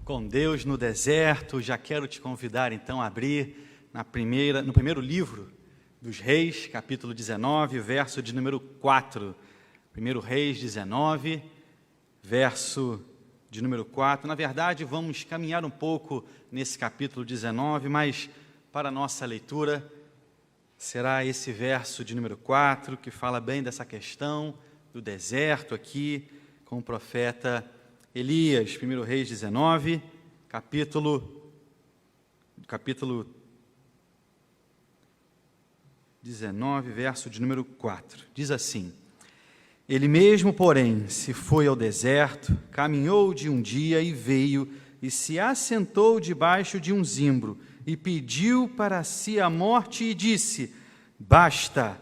Com Deus no deserto, já quero te convidar então a abrir no primeiro livro dos Reis, capítulo 19, verso de número 4. 1 Reis 19, verso de número 4. Na verdade, vamos caminhar um pouco nesse capítulo 19, mas para a nossa leitura será esse verso de número 4, que fala bem dessa questão do deserto aqui, com o profeta Elias. 1 Reis 19, capítulo 19, verso de número 4. Diz assim: Ele mesmo, porém, se foi ao deserto, caminhou de um dia e veio, e se assentou debaixo de um zimbro, e pediu para si a morte, e disse: Basta,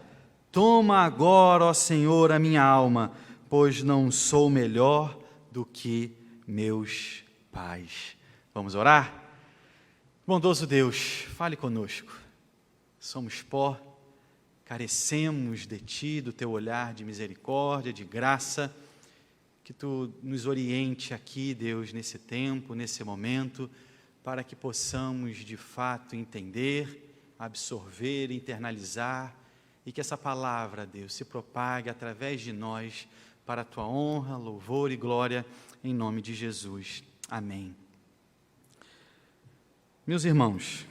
toma agora, ó Senhor, a minha alma, pois não sou melhor do que meus pais. Vamos orar? Bondoso Deus, fale conosco. Somos pó, carecemos de Ti, do Teu olhar de misericórdia, de graça, que Tu nos oriente aqui, Deus, nesse tempo, nesse momento, para que possamos, de fato, entender, absorver, internalizar, e que essa palavra, Deus, se propague através de nós, para a Tua honra, louvor e glória, em nome de Jesus. Amém. Meus irmãos,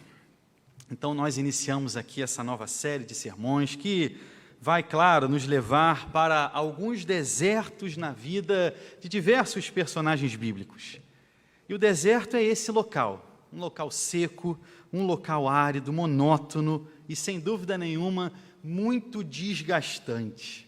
então nós iniciamos aqui essa nova série de sermões que vai, claro, nos levar para alguns desertos na vida de diversos personagens bíblicos. E o deserto é esse local, um local seco, um local árido, monótono e, sem dúvida nenhuma, muito desgastante.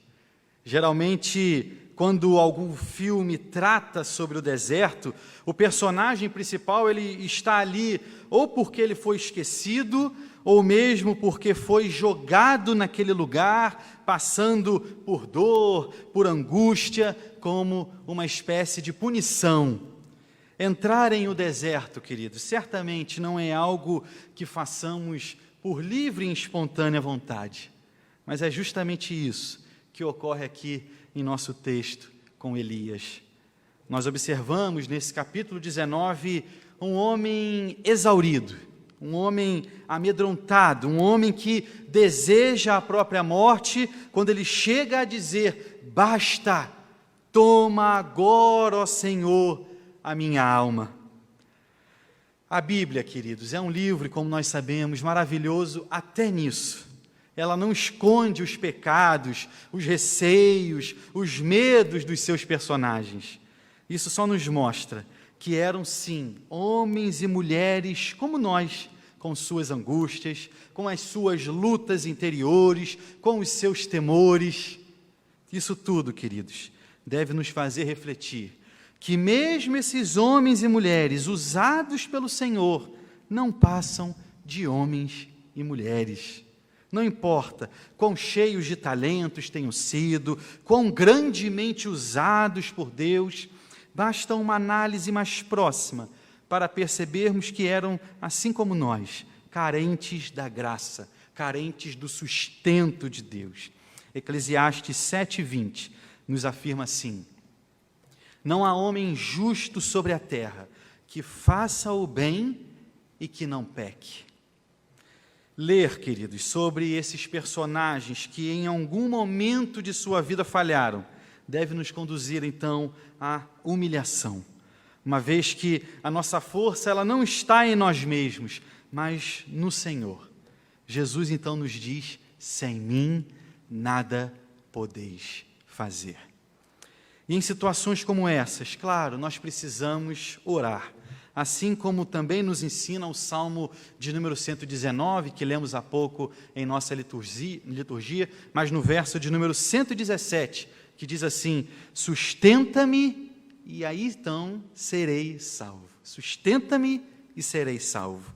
Geralmente, quando algum filme trata sobre o deserto, o personagem principal ele está ali ou porque ele foi esquecido, ou mesmo porque foi jogado naquele lugar, passando por dor, por angústia, como uma espécie de punição. Entrar em o deserto, queridos, certamente não é algo que façamos por livre e espontânea vontade, mas é justamente isso que ocorre aqui em nosso texto com Elias. Nós observamos nesse capítulo 19 um homem exaurido, um homem amedrontado, um homem que deseja a própria morte, quando ele chega a dizer: Basta, toma agora, ó Senhor, a minha alma. A Bíblia, queridos, é um livro, como nós sabemos, maravilhoso até nisso. Ela não esconde os pecados, os receios, os medos dos seus personagens. Isso só nos mostra que eram, sim, homens e mulheres como nós, com suas angústias, com as suas lutas interiores, com os seus temores. Isso tudo, queridos, deve nos fazer refletir que mesmo esses homens e mulheres usados pelo Senhor não passam de homens e mulheres. Não importa quão cheios de talentos tenham sido, quão grandemente usados por Deus, basta uma análise mais próxima para percebermos que eram, assim como nós, carentes da graça, carentes do sustento de Deus. Eclesiastes 7:20 nos afirma assim: Não há homem justo sobre a terra que faça o bem e que não peque. Ler, queridos, sobre esses personagens que em algum momento de sua vida falharam, deve nos conduzir então à humilhação, uma vez que a nossa força ela não está em nós mesmos, mas no Senhor. Jesus então nos diz: sem mim nada podeis fazer. E em situações como essas, claro, nós precisamos orar. Assim como também nos ensina o Salmo de número 119, que lemos há pouco em nossa liturgia, mas no verso de número 117, que diz assim: Sustenta-me e aí então serei salvo. Sustenta-me e serei salvo.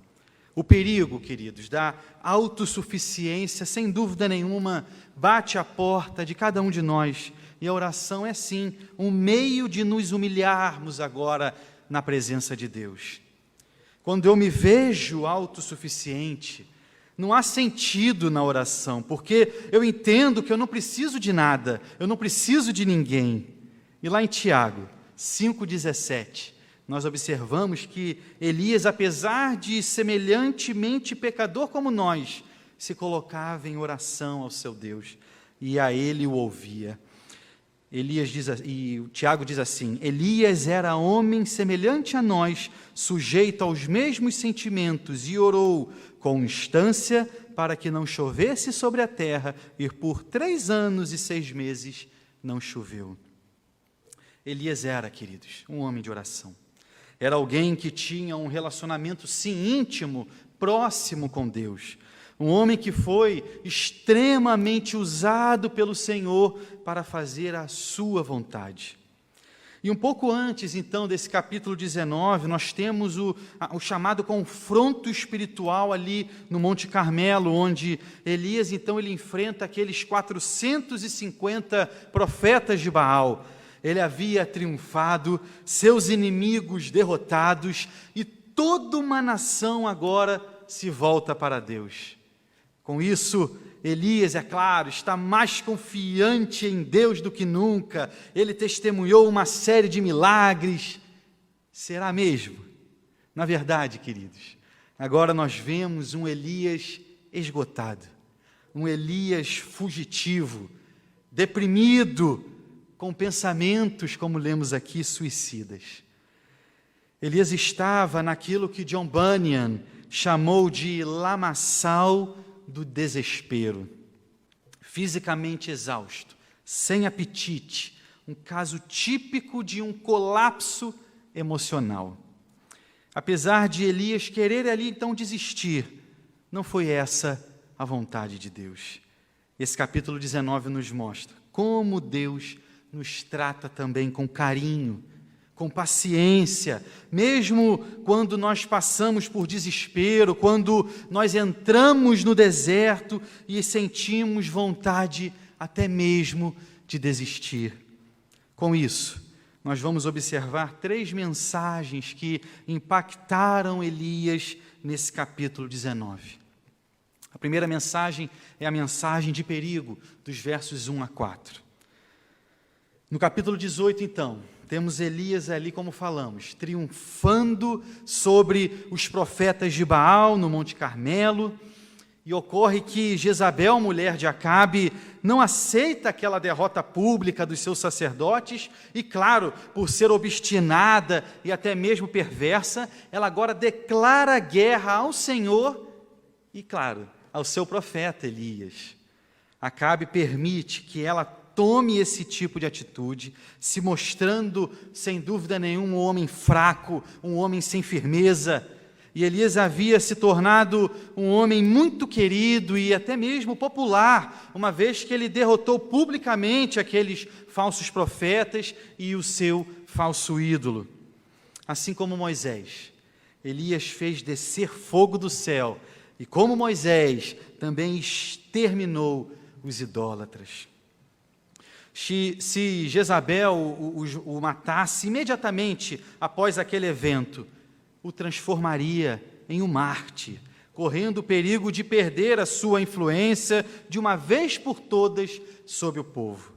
O perigo, queridos, da autossuficiência, sem dúvida nenhuma, bate à porta de cada um de nós. E a oração é sim um meio de nos humilharmos agora na presença de Deus. Quando eu me vejo autossuficiente, não há sentido na oração, porque eu entendo que eu não preciso de nada, eu não preciso de ninguém. E lá em Tiago 5,17, nós observamos que Elias, apesar de semelhantemente pecador como nós, se colocava em oração ao seu Deus, e a ele o ouvia. E o Tiago diz assim: Elias era homem semelhante a nós, sujeito aos mesmos sentimentos, e orou com instância para que não chovesse sobre a terra, e por 3 anos e 6 meses não choveu. Elias era, queridos, um homem de oração. Era alguém que tinha um relacionamento, sim, íntimo, próximo com Deus. Um homem que foi extremamente usado pelo Senhor para fazer a sua vontade. E um pouco antes, então, desse capítulo 19, nós temos o chamado confronto espiritual ali no Monte Carmelo, onde Elias, então, ele enfrenta aqueles 450 profetas de Baal. Ele havia triunfado, seus inimigos derrotados, e toda uma nação agora se volta para Deus. Com isso, Elias, é claro, está mais confiante em Deus do que nunca. Ele testemunhou uma série de milagres. Será mesmo? Na verdade, queridos, agora nós vemos um Elias esgotado, um Elias fugitivo, deprimido, com pensamentos, como lemos aqui, suicidas. Elias estava naquilo que John Bunyan chamou de lamaçal do desespero, fisicamente exausto, sem apetite, um caso típico de um colapso emocional. Apesar de Elias querer ali então desistir, não foi essa a vontade de Deus. Esse capítulo 19 nos mostra como Deus nos trata também com carinho, com paciência, mesmo quando nós passamos por desespero, quando nós entramos no deserto e sentimos vontade até mesmo de desistir. Com isso, nós vamos observar 3 mensagens que impactaram Elias nesse capítulo 19. A primeira mensagem é a mensagem de perigo, dos versos 1 a 4. No capítulo 18, então, temos Elias ali, como falamos, triunfando sobre os profetas de Baal no Monte Carmelo, e ocorre que Jezabel, mulher de Acabe, não aceita aquela derrota pública dos seus sacerdotes, e claro, por ser obstinada e até mesmo perversa, ela agora declara guerra ao Senhor e, claro, ao seu profeta Elias. Acabe permite que ela tome esse tipo de atitude, se mostrando, sem dúvida nenhuma, um homem fraco, um homem sem firmeza. E Elias havia se tornado um homem muito querido e até mesmo popular, uma vez que ele derrotou publicamente aqueles falsos profetas e o seu falso ídolo. Assim como Moisés, Elias fez descer fogo do céu, e como Moisés, também exterminou os idólatras. Se Jezabel o matasse imediatamente após aquele evento, o transformaria em um mártir, correndo o perigo de perder a sua influência de uma vez por todas sobre o povo.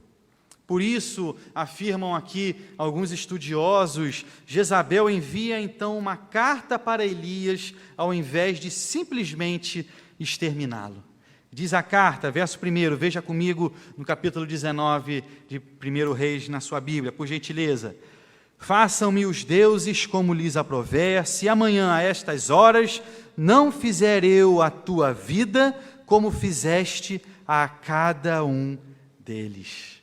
Por isso, afirmam aqui alguns estudiosos, Jezabel envia então uma carta para Elias, ao invés de simplesmente exterminá-lo. Diz a carta, verso 1, veja comigo no capítulo 19 de 1 Reis na sua Bíblia, por gentileza. Façam-me os deuses como lhes aprover, se amanhã a estas horas não fizer eu a tua vida como fizeste a cada um deles.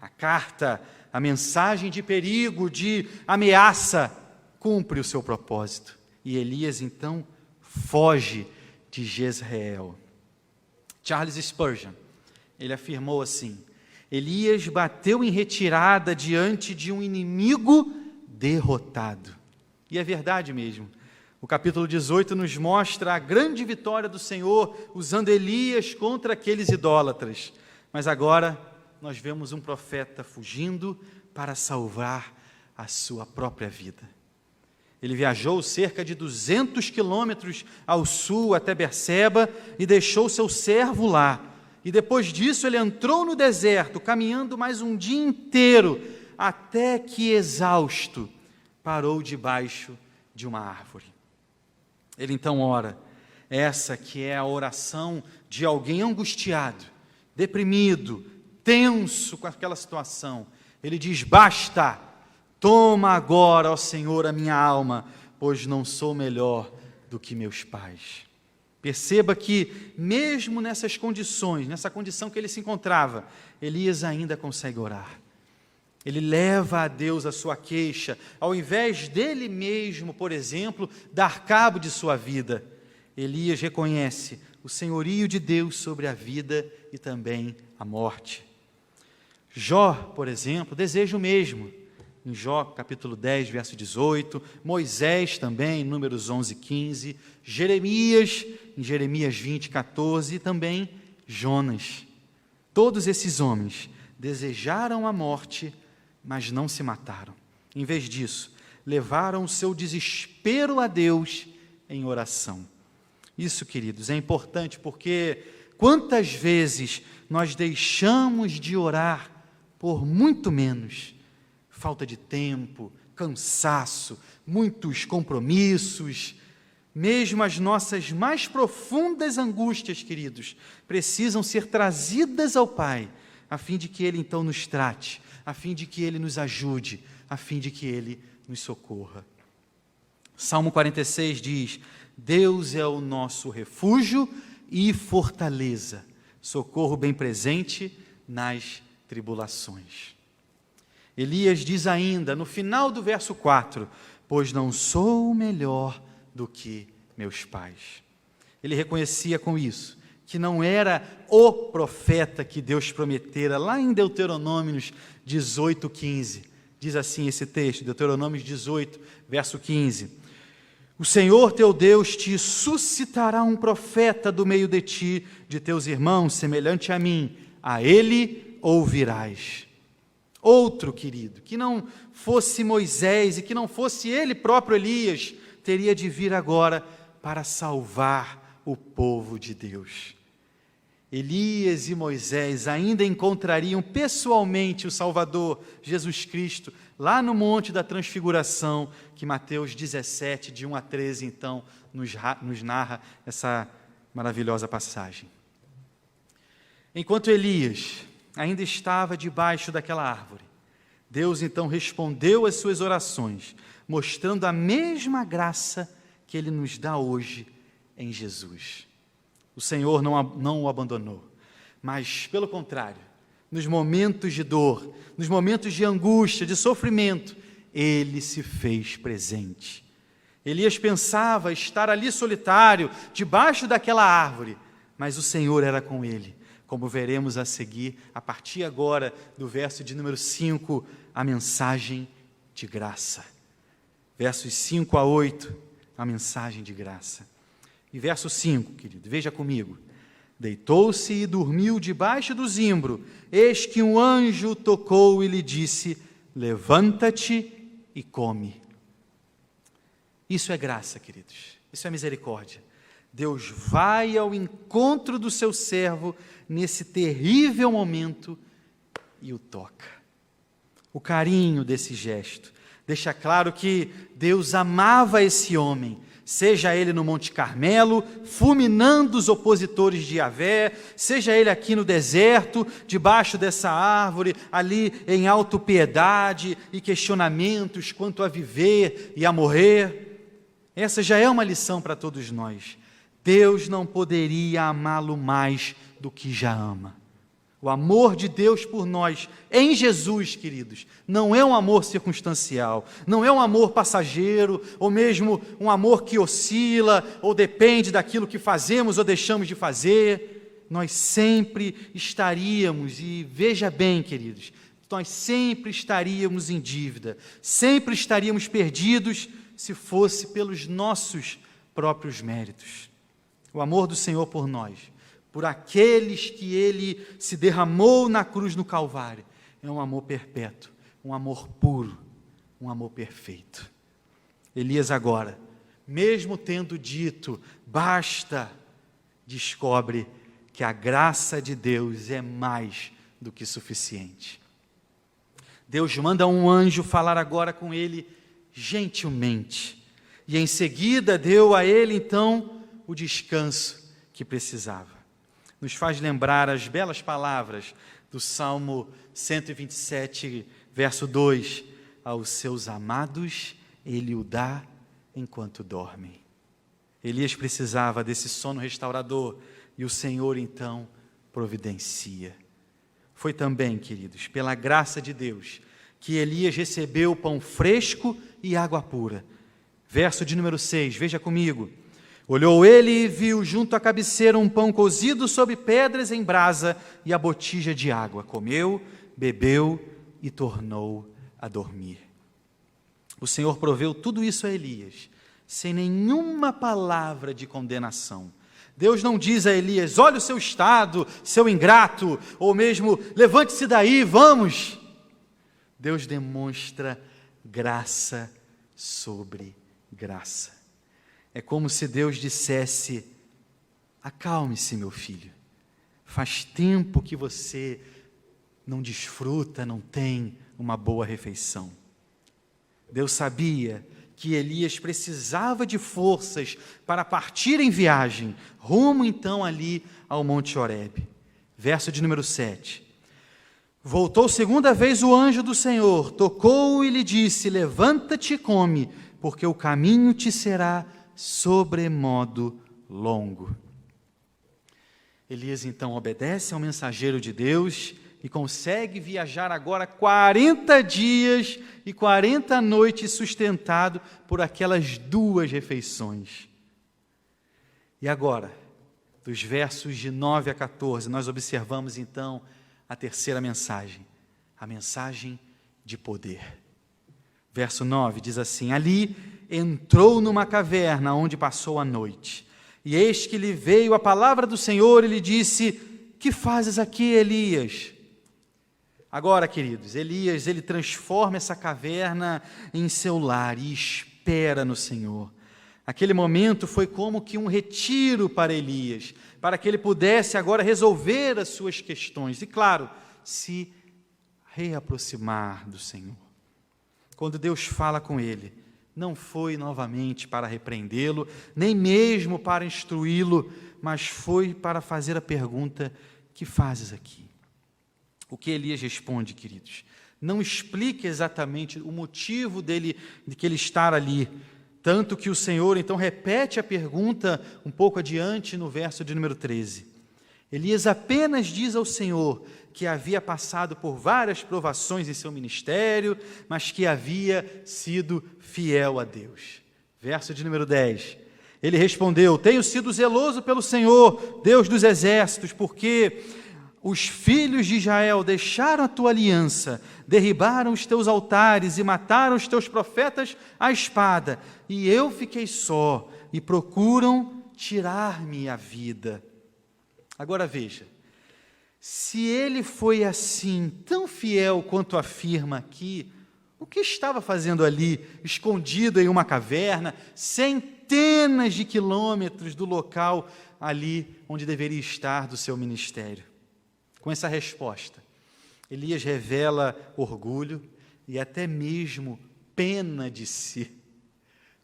A carta, a mensagem de perigo, de ameaça, cumpre o seu propósito. E Elias então foge de Jezreel. Charles Spurgeon, ele afirmou assim: Elias bateu em retirada diante de um inimigo derrotado. E é verdade mesmo. O capítulo 18 nos mostra a grande vitória do Senhor usando Elias contra aqueles idólatras. Mas agora nós vemos um profeta fugindo para salvar a sua própria vida. Ele viajou cerca de 200 quilômetros ao sul até Berseba e deixou seu servo lá. E depois disso ele entrou no deserto, caminhando mais um dia inteiro, até que exausto, parou debaixo de uma árvore. Ele então ora, essa que é a oração de alguém angustiado, deprimido, tenso com aquela situação. Ele diz: basta, toma agora, ó Senhor, a minha alma, pois não sou melhor do que meus pais. Perceba que mesmo nessas condições, nessa condição que ele se encontrava, Elias ainda consegue orar. Ele leva a Deus a sua queixa, ao invés dele mesmo, por exemplo, dar cabo de sua vida. Elias reconhece o senhorio de Deus sobre a vida e também a morte. Jó, por exemplo, deseja o mesmo. Em Jó, capítulo 10, verso 18, Moisés também, em Números 11, 15, Jeremias, em Jeremias 20, 14, e também Jonas. Todos esses homens desejaram a morte, mas não se mataram. Em vez disso, levaram o seu desespero a Deus em oração. Isso, queridos, é importante porque quantas vezes nós deixamos de orar por muito menos? Falta de tempo, cansaço, muitos compromissos, mesmo as nossas mais profundas angústias, queridos, precisam ser trazidas ao Pai, a fim de que Ele então nos trate, a fim de que Ele nos ajude, a fim de que Ele nos socorra. Salmo 46 diz: Deus é o nosso refúgio e fortaleza, socorro bem presente nas tribulações. Elias diz ainda, no final do verso 4, pois não sou melhor do que meus pais. Ele reconhecia com isso que não era o profeta que Deus prometera, lá em Deuteronômios 18, 15. Diz assim esse texto, Deuteronômios 18, verso 15. O Senhor teu Deus te suscitará um profeta do meio de ti, de teus irmãos, semelhante a mim, a ele ouvirás. Outro, querido, que não fosse Moisés e que não fosse ele próprio Elias, teria de vir agora para salvar o povo de Deus. Elias e Moisés ainda encontrariam pessoalmente o Salvador, Jesus Cristo, lá no Monte da Transfiguração, que Mateus 17, de 1 a 13, então, nos narra essa maravilhosa passagem. Enquanto Elias ainda estava debaixo daquela árvore, Deus então respondeu às suas orações, mostrando a mesma graça que Ele nos dá hoje em Jesus. O Senhor não o abandonou, mas, pelo contrário, nos momentos de dor, nos momentos de angústia, de sofrimento, Ele se fez presente. Elias pensava estar ali solitário, debaixo daquela árvore, mas o Senhor era com ele. Como veremos a seguir, a partir agora do verso de número 5, a mensagem de graça. Versos 5 a 8, a mensagem de graça. E verso 5, querido, veja comigo. Deitou-se e dormiu debaixo do zimbro, eis que um anjo tocou e lhe disse: levanta-te e come. Isso é graça, queridos, isso é misericórdia. Deus vai ao encontro do seu servo nesse terrível momento e o toca. O carinho desse gesto deixa claro que Deus amava esse homem, seja ele no Monte Carmelo, fulminando os opositores de Yahvé, seja ele aqui no deserto, debaixo dessa árvore, ali em autopiedade e questionamentos quanto a viver e a morrer. Essa já é uma lição para todos nós. Deus não poderia amá-lo mais do que já ama. O amor de Deus por nós em Jesus, queridos, não é um amor circunstancial, não é um amor passageiro, ou mesmo um amor que oscila, ou depende daquilo que fazemos ou deixamos de fazer. Nós sempre estaríamos, e veja bem, queridos, nós sempre estaríamos em dívida, sempre estaríamos perdidos se fosse pelos nossos próprios méritos. O amor do Senhor por nós, por aqueles que Ele se derramou na cruz no Calvário, é um amor perpétuo, um amor puro, um amor perfeito. Elias agora, mesmo tendo dito, basta, descobre que a graça de Deus é mais do que suficiente. Deus manda um anjo falar agora com ele gentilmente, e em seguida deu a ele então o descanso que precisava. Nos faz lembrar as belas palavras do Salmo 127, verso 2: aos seus amados ele o dá enquanto dormem. Elias precisava desse sono restaurador e o Senhor então providencia. Foi também, queridos, pela graça de Deus, que Elias recebeu pão fresco e água pura. Verso de número 6, veja comigo. Olhou ele e viu junto à cabeceira um pão cozido sobre pedras em brasa e a botija de água. Comeu, bebeu e tornou a dormir. O Senhor proveu tudo isso a Elias, sem nenhuma palavra de condenação. Deus não diz a Elias: olha o seu estado, seu ingrato, ou mesmo, levante-se daí, vamos. Deus demonstra graça sobre graça. É como se Deus dissesse: acalme-se, meu filho, faz tempo que você não desfruta, não tem uma boa refeição. Deus sabia que Elias precisava de forças para partir em viagem, rumo então ali ao Monte Horebe. Verso de número 7. Voltou segunda vez o anjo do Senhor, tocou-o e lhe disse: levanta-te e come, porque o caminho te será sobremodo longo. Elias então obedece ao mensageiro de Deus e consegue viajar agora 40 dias e 40 noites sustentado por aquelas 2 refeições. E agora, dos versos de 9 a 14, nós observamos então a terceira mensagem, a mensagem de poder. Verso 9 diz assim: ali entrou numa caverna onde passou a noite, e eis que lhe veio a palavra do Senhor e lhe disse: que fazes aqui, Elias? Agora, queridos, Elias, ele transforma essa caverna em seu lar e espera no Senhor. Aquele momento foi como que um retiro para Elias, para que ele pudesse agora resolver as suas questões e, claro, se reaproximar do Senhor. Quando Deus fala com ele, não foi novamente para repreendê-lo, nem mesmo para instruí-lo, mas foi para fazer a pergunta: que fazes aqui? O que Elias responde, queridos? Não explica exatamente o motivo de que ele estar ali, tanto que o Senhor então repete a pergunta um pouco adiante no verso de número 13. Elias apenas diz ao Senhor que havia passado por várias provações em seu ministério, mas que havia sido fiel a Deus. Verso de número 10. Ele respondeu: tenho sido zeloso pelo Senhor, Deus dos exércitos, porque os filhos de Israel deixaram a tua aliança, derribaram os teus altares e mataram os teus profetas à espada, e eu fiquei só, e procuram tirar-me a vida. Agora veja, se ele foi assim, tão fiel quanto afirma aqui, o que estava fazendo ali, escondido em uma caverna, centenas de quilômetros do local ali onde deveria estar do seu ministério? Com essa resposta, Elias revela orgulho e até mesmo pena de si.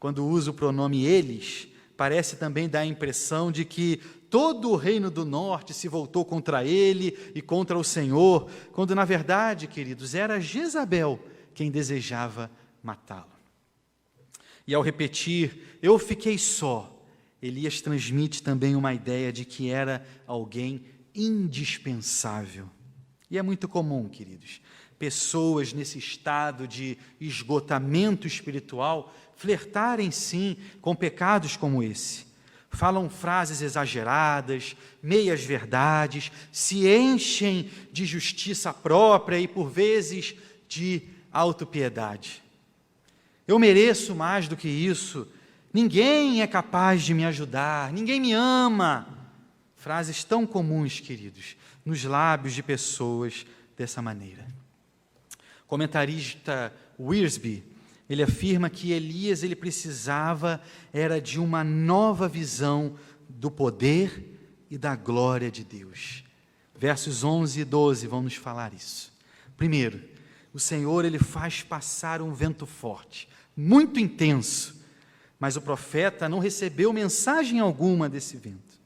Quando usa o pronome eles, parece também dar a impressão de que todo o reino do norte se voltou contra ele e contra o Senhor, quando na verdade, queridos, era Jezabel quem desejava matá-lo. E ao repetir: eu fiquei só, Elias transmite também uma ideia de que era alguém indispensável. E é muito comum, queridos, pessoas nesse estado de esgotamento espiritual flertarem sim com pecados como esse. Falam frases exageradas, meias verdades, se enchem de justiça própria e por vezes de autopiedade. Eu mereço mais do que isso, ninguém é capaz de me ajudar, ninguém me ama. Frases tão comuns, queridos, nos lábios de pessoas dessa maneira. O comentarista Wiersbe, ele afirma que Elias ele precisava era de uma nova visão do poder e da glória de Deus. Versos 11 e 12 vão nos falar isso. Primeiro, o Senhor ele faz passar um vento forte, muito intenso, mas o profeta não recebeu mensagem alguma desse vento.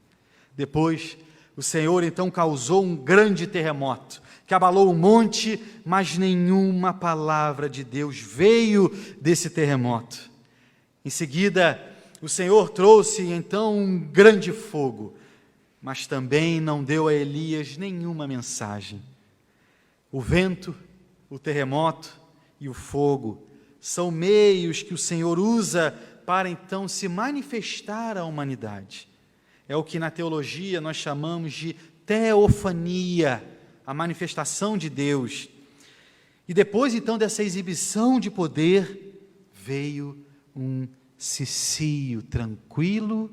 Depois, o Senhor então causou um grande terremoto, que abalou o monte, mas nenhuma palavra de Deus veio desse terremoto. Em seguida, o Senhor trouxe então um grande fogo, mas também não deu a Elias nenhuma mensagem. O vento, o terremoto e o fogo são meios que o Senhor usa para então se manifestar à humanidade. É o que na teologia nós chamamos de teofania, a manifestação de Deus. E depois então dessa exibição de poder, veio um cicio tranquilo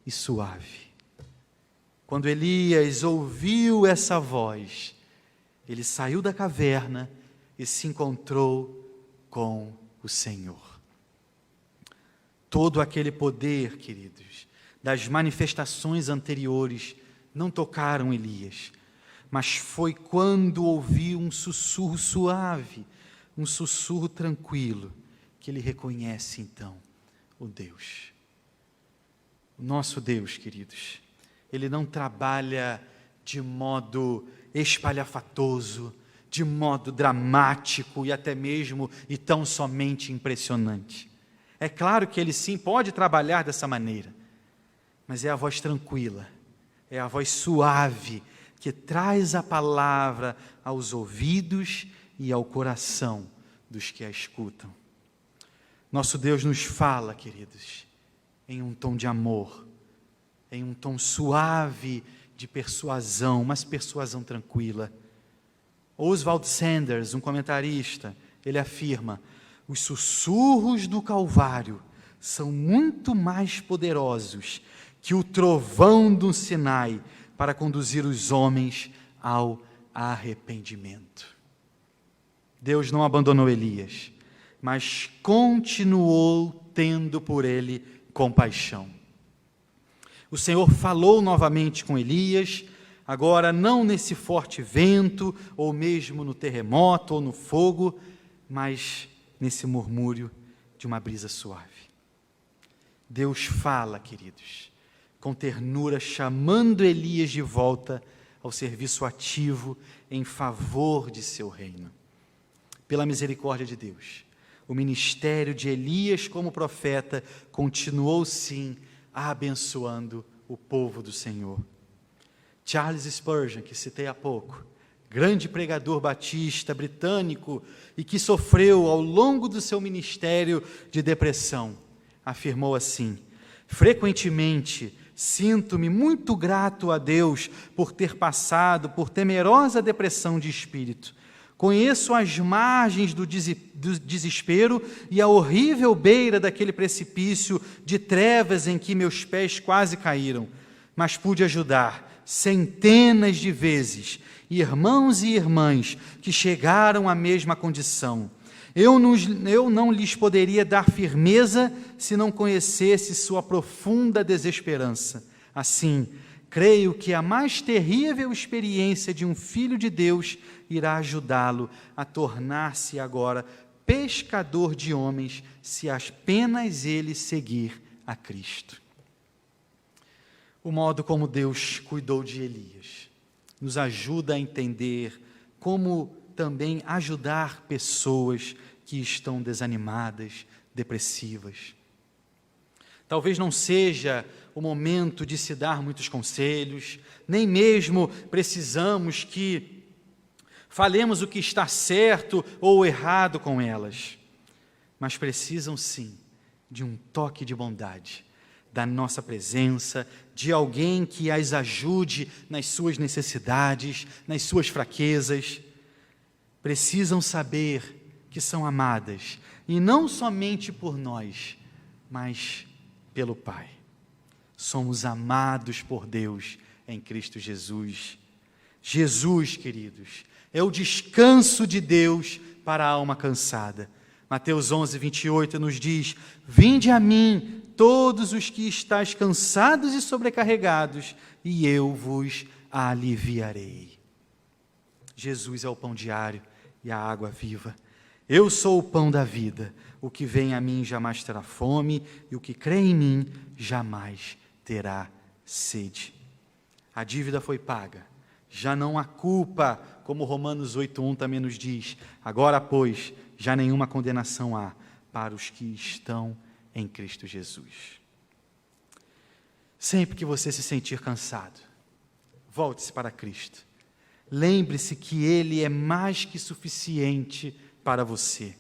e suave. Quando Elias ouviu essa voz, ele saiu da caverna e se encontrou com o Senhor. Todo aquele poder, queridos, das manifestações anteriores não tocaram Elias, mas foi quando ouviu um sussurro suave, um sussurro tranquilo, que ele reconhece então o Deus. O nosso Deus, queridos, ele não trabalha de modo espalhafatoso, de modo dramático e até mesmo e tão somente impressionante. É claro que ele sim pode trabalhar dessa maneira, mas é a voz tranquila, é a voz suave que traz a palavra aos ouvidos e ao coração dos que a escutam. Nosso Deus nos fala, queridos, em um tom de amor, em um tom suave de persuasão, mas persuasão tranquila. Oswald Sanders, um comentarista, ele afirma: os sussurros do Calvário são muito mais poderosos que o trovão do Sinai para conduzir os homens ao arrependimento. Deus não abandonou Elias, mas continuou tendo por ele compaixão. O Senhor falou novamente com Elias, agora não nesse forte vento, ou mesmo no terremoto, ou no fogo, mas nesse murmúrio de uma brisa suave. Deus fala, queridos, com ternura, chamando Elias de volta ao serviço ativo em favor de seu reino. Pela misericórdia de Deus, o ministério de Elias como profeta continuou sim abençoando o povo do Senhor. Charles Spurgeon, que citei há pouco, grande pregador batista britânico e que sofreu ao longo do seu ministério de depressão, afirmou assim: frequentemente sinto-me muito grato a Deus por ter passado por temerosa depressão de espírito. Conheço as margens do desespero e a horrível beira daquele precipício de trevas em que meus pés quase caíram, mas pude ajudar centenas de vezes irmãos e irmãs que chegaram à mesma condição. Eu não lhes poderia dar firmeza se não conhecesse sua profunda desesperança. Assim, creio que a mais terrível experiência de um filho de Deus irá ajudá-lo a tornar-se agora pescador de homens, se apenas ele seguir a Cristo. O modo como Deus cuidou de Elias nos ajuda a entender como também ajudar pessoas que estão desanimadas, depressivas. Talvez não seja o momento de se dar muitos conselhos, nem mesmo precisamos que falemos o que está certo ou errado com elas, mas precisam sim de um toque de bondade, da nossa presença, de alguém que as ajude nas suas necessidades, nas suas fraquezas. Precisam saber que são amadas, e não somente por nós, mas pelo Pai. Somos amados por Deus em Cristo Jesus. Jesus, queridos, é o descanso de Deus para a alma cansada. Mateus 11, 28 nos diz: vinde a mim todos os que estáis cansados e sobrecarregados, e eu vos aliviarei. Jesus é o pão diário e a água viva. Eu sou o pão da vida. O que vem a mim jamais terá fome, e o que crê em mim jamais terá sede. A dívida foi paga. Já não há culpa, como Romanos 8:1 também nos diz. Agora, pois, já nenhuma condenação há para os que estão em Cristo Jesus. Sempre que você se sentir cansado, volte-se para Cristo. Lembre-se que Ele é mais que suficiente para você.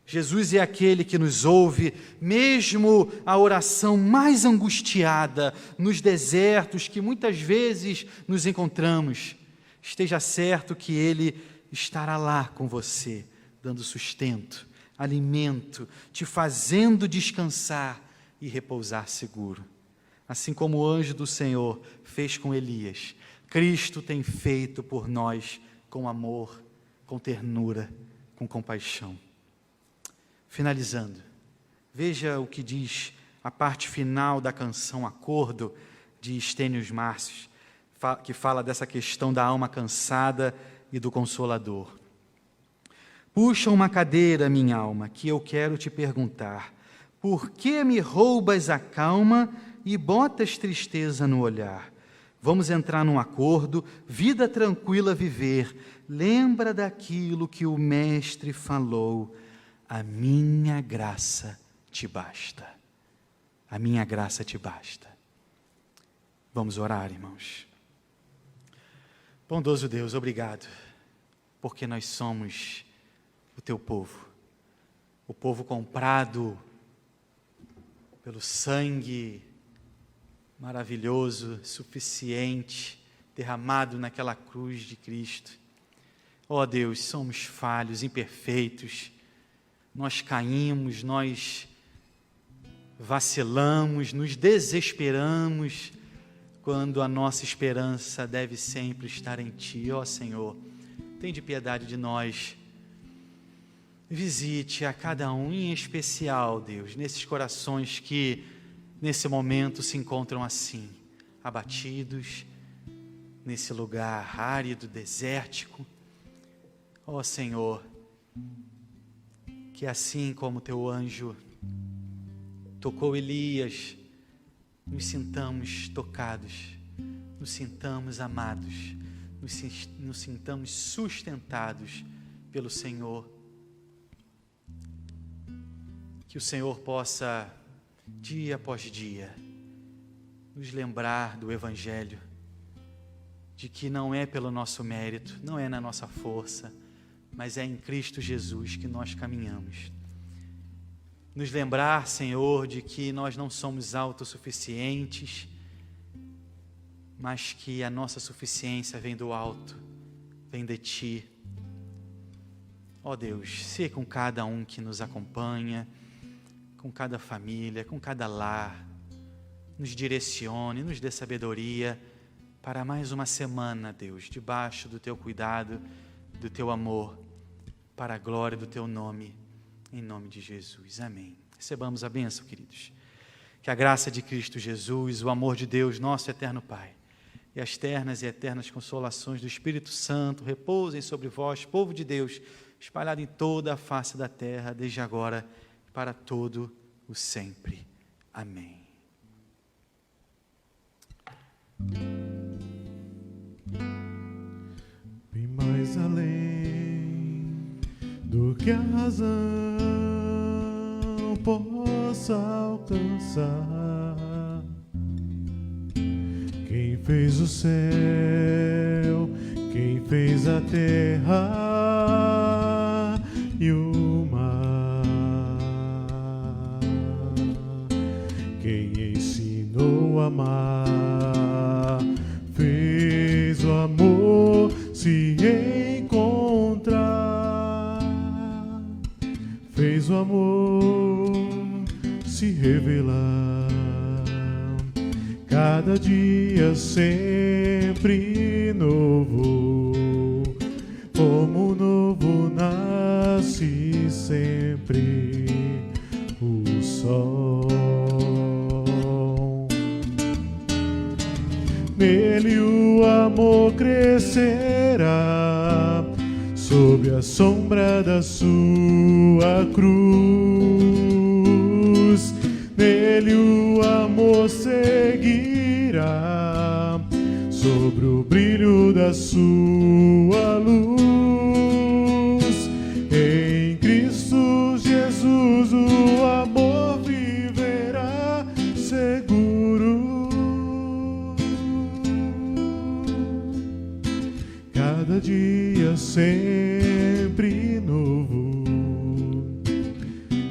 Jesus é aquele que nos ouve, mesmo a oração mais angustiada, nos desertos que muitas vezes nos encontramos. Esteja certo que Ele estará lá com você, dando sustento, alimento, te fazendo descansar e repousar seguro. Assim como o anjo do Senhor fez com Elias, Cristo tem feito por nós com amor, com ternura, com compaixão. Finalizando, veja o que diz a parte final da canção Acordo, de Estênios Márcios, que fala dessa questão da alma cansada e do Consolador. Puxa uma cadeira, minha alma, que eu quero te perguntar, por que me roubas a calma e botas tristeza no olhar? Vamos entrar num acordo, vida tranquila viver, lembra daquilo que o Mestre falou, a minha graça te basta. A minha graça te basta. Vamos orar, irmãos. Bondoso Deus, obrigado, porque nós somos o teu povo, o povo comprado pelo sangue maravilhoso, suficiente, derramado naquela cruz de Cristo. Ó Deus, somos falhos, imperfeitos, nós caímos, nós vacilamos, nos desesperamos, quando a nossa esperança deve sempre estar em Ti. Ó Senhor, tende piedade de nós. Visite a cada um, em especial, Deus, nesses corações que, nesse momento, se encontram assim, abatidos, nesse lugar árido, desértico. Ó Senhor, que assim como Teu anjo tocou Elias, nos sintamos tocados, nos sintamos amados, nos sintamos sustentados pelo Senhor. Que o Senhor possa, dia após dia, nos lembrar do Evangelho, de que não é pelo nosso mérito, não é na nossa força, mas é em Cristo Jesus que nós caminhamos. Nos lembrar, Senhor, de que nós não somos autossuficientes, mas que a nossa suficiência vem do alto, vem de Ti. Ó Deus, sê com cada um que nos acompanha, com cada família, com cada lar, nos direcione, nos dê sabedoria para mais uma semana, Deus, debaixo do Teu cuidado, do Teu amor, para a glória do Teu nome, em nome de Jesus. Amém. Recebamos a bênção, queridos. Que a graça de Cristo Jesus, o amor de Deus, nosso eterno Pai, e as ternas e eternas consolações do Espírito Santo repousem sobre vós, povo de Deus, espalhado em toda a face da terra, desde agora e para todo o sempre. Amém. Bem mais além do que a razão possa alcançar, quem fez o céu, quem fez a terra e o mar, quem ensinou a amar, fez o amor se encontrar, fez o amor se revelar, cada dia sempre novo, como novo nasce sempre o sol. Nele o amor crescerá, sob sob a sombra da sua cruz. Nele o amor seguirá, sobre o brilho da sua luz. Em Cristo Jesus o amor viverá seguro. Cada dia sempre novo,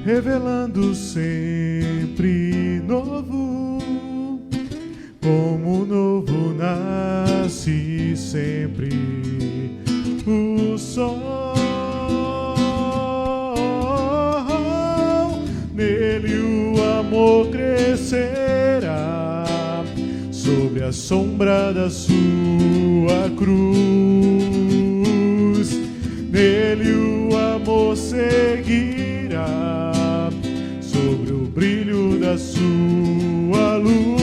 revelando sempre novo. Como novo nasce sempre o sol. Nele o amor crescerá, sobre a sombra da sua cruz. Nele o amor seguirá, sobre o brilho da sua luz.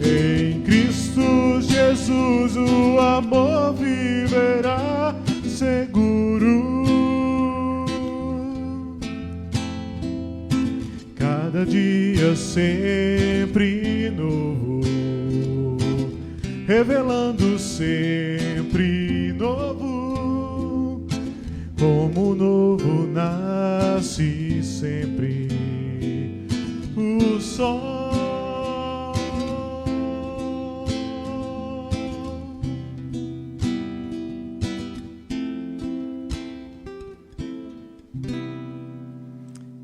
Em Cristo Jesus o amor viverá seguro. Cada dia sempre novo, revelando sempre novo. Como novo nasce sempre o sol.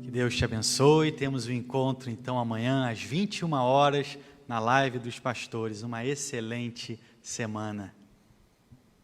Que Deus te abençoe. Temos um encontro então amanhã às 21 horas na live dos pastores. Uma excelente semana.